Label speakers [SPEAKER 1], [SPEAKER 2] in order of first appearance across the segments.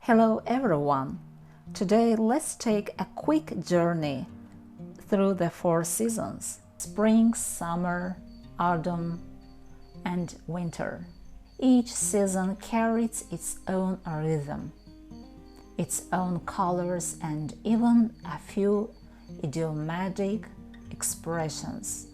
[SPEAKER 1] Hello everyone! Today let's take a quick journey through the 4 seasons: spring, summer, autumn, and winter. Each season carries its own rhythm, its own colors, and even a few idiomatic expressions.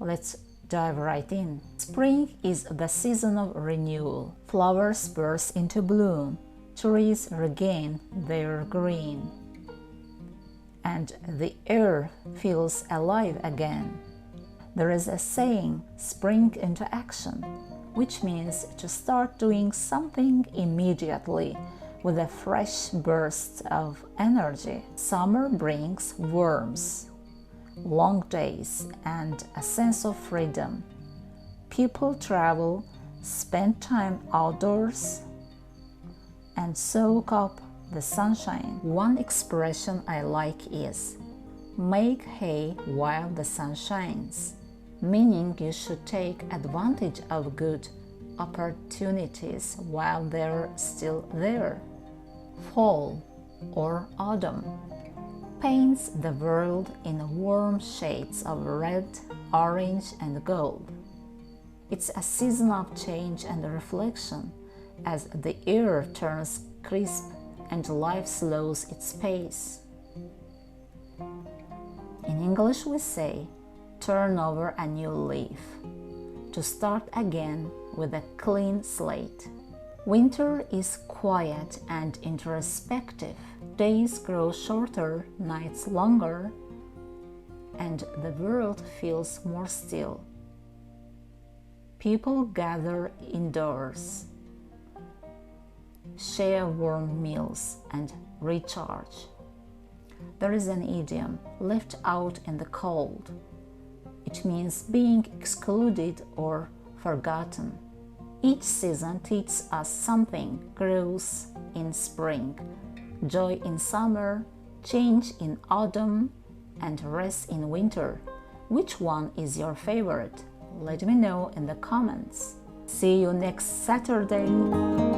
[SPEAKER 1] Let's dive right in. Spring is the season of renewal. Flowers burst into bloom, trees regain their green, and the air feels alive again. There is a saying, spring into action, which means to start doing something immediately with a fresh burst of energy. Summer brings warmth, long days, and a sense of freedom. People travel, spend time outdoors, and soak up the sunshine. One expression I like is, make hay while the sun shines, meaning you should take advantage of good opportunities while they're still there. Fall or autumn paints the world in warm shades of red, orange, and gold. It's a season of change and reflection as the air turns crisp and life slows its pace. In English we say, turn over a new leaf, to start again with a clean slate. Winter is quiet and introspective. Days grow shorter, nights longer, and the world feels more still. People gather indoors, share warm meals, and recharge. There is an idiom, left out in the cold. It means being excluded or forgotten. Each season teaches us something: growth in spring, joy in summer, change in autumn, and rest in winter. Which one is your favorite? Let me know in the comments. See you next Saturday!